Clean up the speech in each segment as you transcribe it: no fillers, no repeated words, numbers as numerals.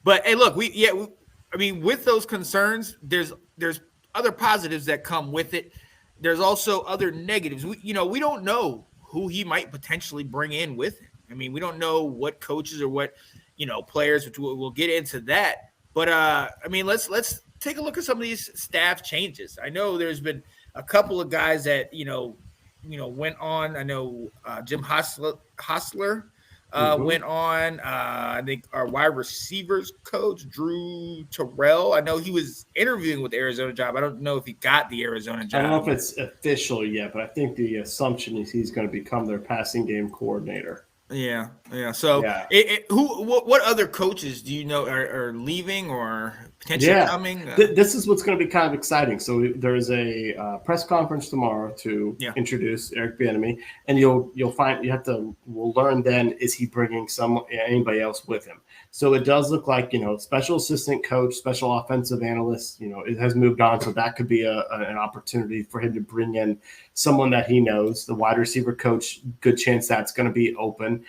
But hey, look, I mean, with those concerns, there's other positives that come with it. There's also other negatives. We don't know who he might potentially bring in with him. I mean, we don't know what coaches or what players, which we'll get into that. But I mean, let's take a look at some of these staff changes. I know there's been a couple of guys that went on. I know Jim Hostler went on. I think our wide receivers coach, Drew Terrell. I know he was interviewing with the Arizona job. I don't know if he got the Arizona job. I don't know if it's official yet, but I think the assumption is he's going to become their passing game coordinator. Yeah. So, what other coaches do you know are leaving or potentially coming? This is what's going to be kind of exciting. So there's a press conference tomorrow to introduce Eric Bieniemy, and we'll learn then, is he bringing anybody else with him? So it does look like special assistant coach, special offensive analyst. It has moved on, so that could be an opportunity for him to bring in someone that he knows. The wide receiver coach, good chance that's going to be open.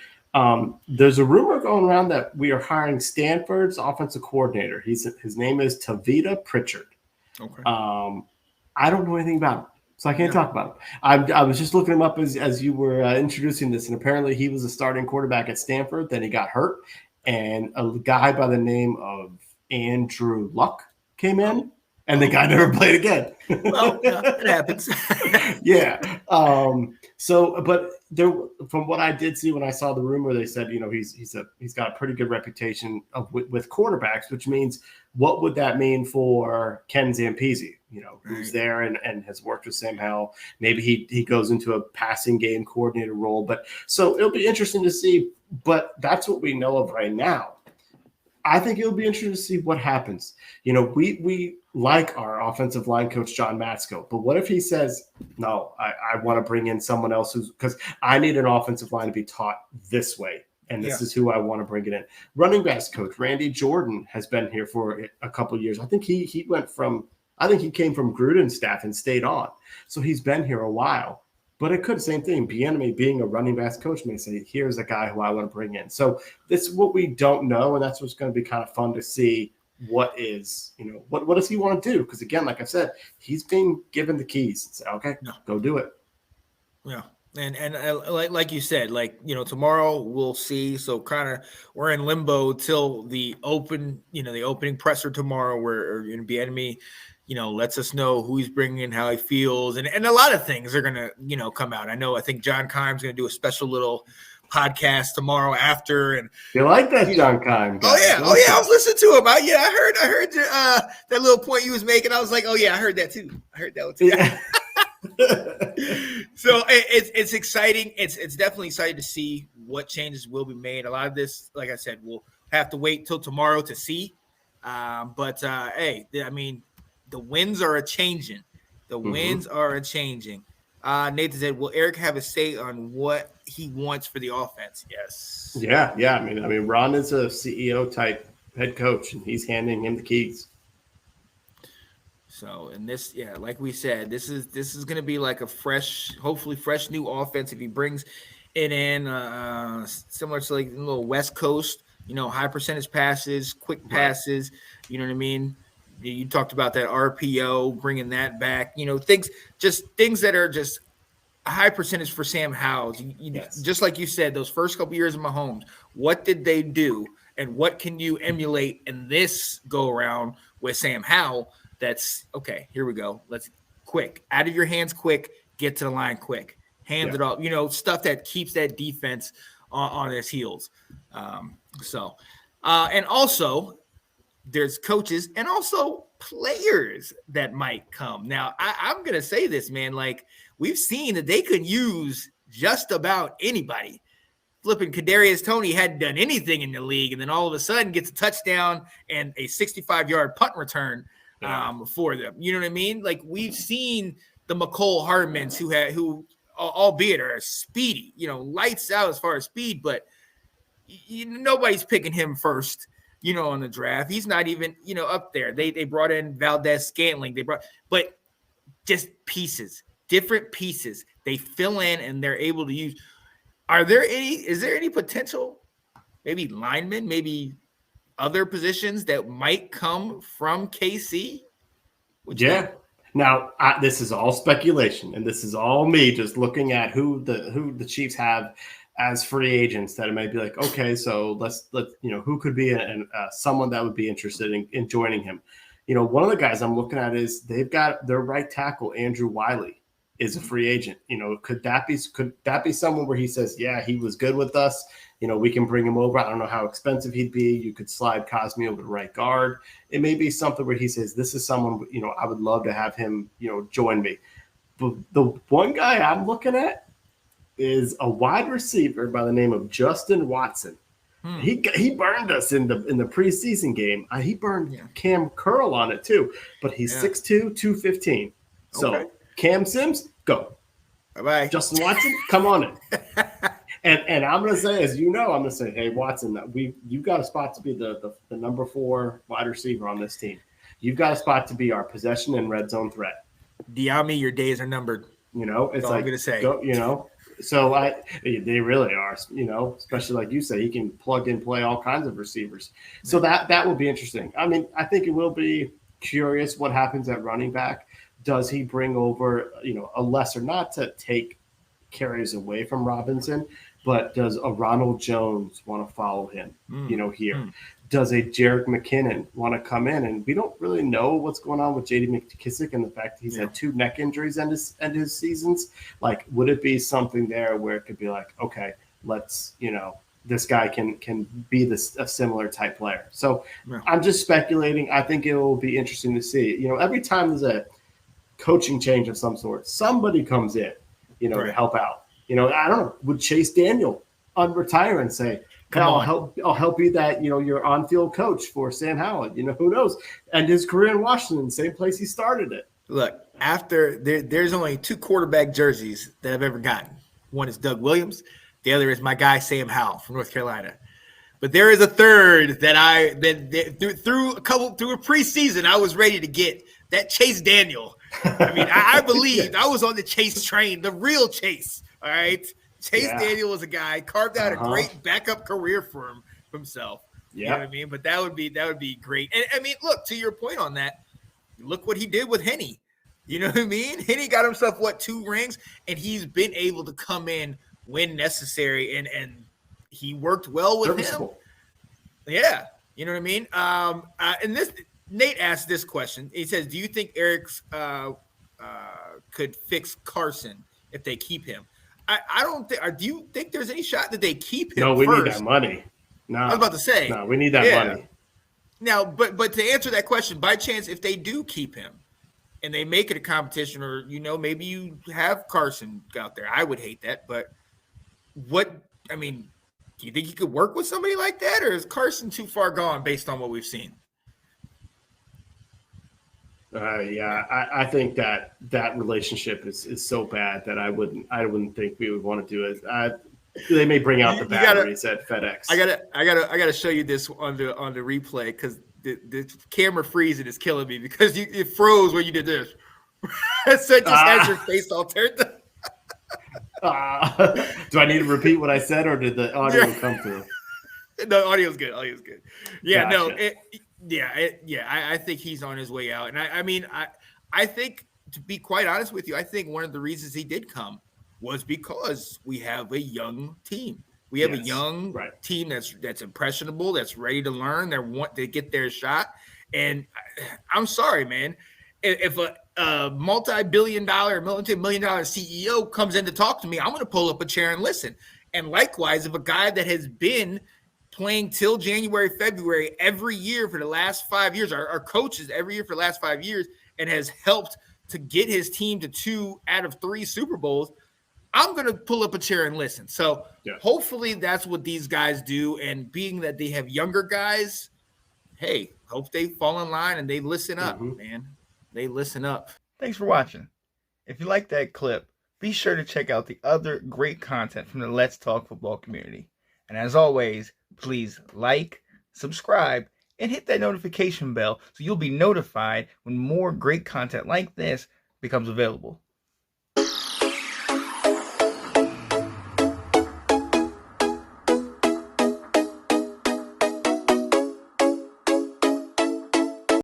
There's a rumor going around that we are hiring Stanford's offensive coordinator. His name is Tavita Pritchard. Okay. I don't know anything about him, so I can't talk about him. I was just looking him up as you were introducing this, and apparently he was a starting quarterback at Stanford. Then he got hurt, and a guy by the name of Andrew Luck came in. And the guy never played again. Well, it happens. Yeah. But from what I did see when I saw the rumor, they said, he's got a pretty good reputation with quarterbacks, which means what would that mean for Ken Zampese, who's there and has worked with Sam Howell. Maybe he goes into a passing game coordinator role. But so it'll be interesting to see. But that's what we know of right now. I think it'll be interesting to see what happens. We like our offensive line coach, John Matsko, but what if he says, no, I want to bring in someone else because I need an offensive line to be taught this way, and this is who I want to bring it in. Running backs coach, Randy Jordan, has been here for a couple of years. I think he came from Gruden's staff and stayed on. So he's been here a while. But it could, same thing. Bieniemy, being a running backs coach, may say, here's a guy who I want to bring in. So this is what we don't know, and that's what's going to be kind of fun to see what does he want to do? Because, again, like I said, he's being given the keys. Say, okay, go do it. Yeah. And like you said, tomorrow we'll see. So kind of we're in limbo till the opening presser tomorrow where Bieniemy lets us know who he's bringing in, how he feels, and a lot of things are going to, come out. I think John Keim's going to do a special little podcast tomorrow after. And you like that, John Keim? Oh yeah. I was listening to him. I heard that little point you was making. I was like, oh yeah, I heard that too. Yeah. So it's exciting. It's definitely exciting to see what changes will be made. A lot of this, like I said, we'll have to wait till tomorrow to see. But the winds are a-changing. Nathan said, will Eric have a say on what he wants for the offense? Yes. Yeah. I mean, Ron is a CEO-type head coach, and he's handing him the keys. So, and this, like we said, this is going to be like a hopefully fresh new offense if he brings it in, similar to like a little West Coast, high percentage passes, quick passes, you know what I mean? You talked about that RPO, bringing that back, things that are just a high percentage for Sam Howell. Just like you said, those first couple years of Mahomes, what did they do and what can you emulate in this go around with Sam Howell? That's okay. Here we go. Let's quick out of your hands, quick, get to the line quick, hand it off, stuff that keeps that defense on its heels. And also, there's coaches and also players that might come. Now, I'm going to say this, man, like we've seen that they could use just about anybody. Flipping Kadarius Toney hadn't done anything in the league, and then all of a sudden gets a touchdown and a 65-yard punt return for them. You know what I mean? Like we've seen the McCole Hardmans who albeit are speedy, lights out as far as speed, but nobody's picking him first. On the draft, he's not even, up there. They brought in Valdez Scantling. But just pieces, different pieces. They fill in and they're able to use. Is there any potential, maybe linemen, maybe other positions that might come from KC? Yeah. Now, this is all speculation, and this is all me just looking at who the Chiefs have as free agents that it may be like, okay, so let's who could be someone that would be interested in joining him. One of the guys I'm looking at is they've got their right tackle, Andrew Wiley, is a free agent. Could that be someone where he says, yeah, he was good with us. We can bring him over. I don't know how expensive he'd be. You could slide Cosme over to right guard. It may be something where he says, this is someone, I would love to have him, join me. But the one guy I'm looking at is a wide receiver by the name of Justin Watson. He burned us in the preseason game. He burned Cam Curl on it too, but he's 6'2", 215. So Cam Sims, go. Bye-bye. Justin Watson, come on in. And I'm going to say, I'm going to say, hey, Watson, you've got a spot to be the number 4 wide receiver on this team. You've got a spot to be our possession and red zone threat. Diami, your days are numbered. It's all like, I'm going to say. So they really are, especially like you say, he can plug and play all kinds of receivers. So that will be interesting. I mean, I think it will be curious what happens at running back. Does he bring over, a lesser, not to take carries away from Robinson, but does a Ronald Jones want to follow him, here? Does a Jerick McKinnon want to come in? And we don't really know what's going on with J.D. McKissick and the fact that he's had 2 neck injuries end his seasons. Like, would it be something there where it could be like, okay, let's, this guy can be a similar type player. So I'm just speculating. I think it will be interesting to see. Every time there's a coaching change of some sort, somebody comes in, to help out. I don't know. Would Chase Daniel unretire and say, I'll help you that, your on-field coach for Sam Howell, who knows? And his career in Washington, same place he started it. Look, after there's only 2 quarterback jerseys that I've ever gotten. One is Doug Williams. The other is my guy, Sam Howell from North Carolina. But there is a third that through a preseason, I was ready to get that Chase Daniel. I mean, I believed I was on the Chase train, the real Chase. All right. Chase Daniel was a guy carved out a great backup career for himself. You know what I mean? But that would be great. And I mean, look, to your point on that, look what he did with Henny. You know what I mean? Henny got himself 2 rings, and he's been able to come in when necessary, and he worked well with him. Yeah. You know what I mean? And this Nate asked this question. He says, do you think Eric's could fix Carson if they keep him? I don't think. Do you think there's any shot that they keep him? No, we first? need that money. No, I was about to say. No, we need that money. Now, but to answer that question, by chance, if they do keep him and they make it a competition, or maybe you have Carson out there, I would hate that. But do you think he could work with somebody like that, or is Carson too far gone based on what we've seen? I think that relationship is so bad that I wouldn't think we would want to do it. They may bring out the batteries at FedEx. I gotta show you this on the replay, because the camera freezing is killing me, because it froze when you did this. So it just has your face all turned up. Do I need to repeat what I said, or did the audio come through? No, audio's good. Yeah, gotcha. I think he's on his way out. And I think, to be quite honest with you, I think one of the reasons he did come was because we have a young team. We have a young team that's impressionable, that's ready to learn, that want to get their shot. And I'm sorry, man. If a multi-billion-dollar, multi-million-dollar CEO comes in to talk to me, I'm going to pull up a chair and listen. And likewise, if a guy that has been playing till January, February every year for the last 5 years, our coaches every year for the last 5 years, and has helped to get his team to 2 out of 3 Super Bowls, I'm going to pull up a chair and listen. So hopefully that's what these guys do. And being that they have younger guys, hey, hope they fall in line and they listen up, man. They listen up. Thanks for watching. If you like that clip, be sure to check out the other great content from the Let's Talk Football community. And as always, please like, subscribe, and hit that notification bell so you'll be notified when more great content like this becomes available.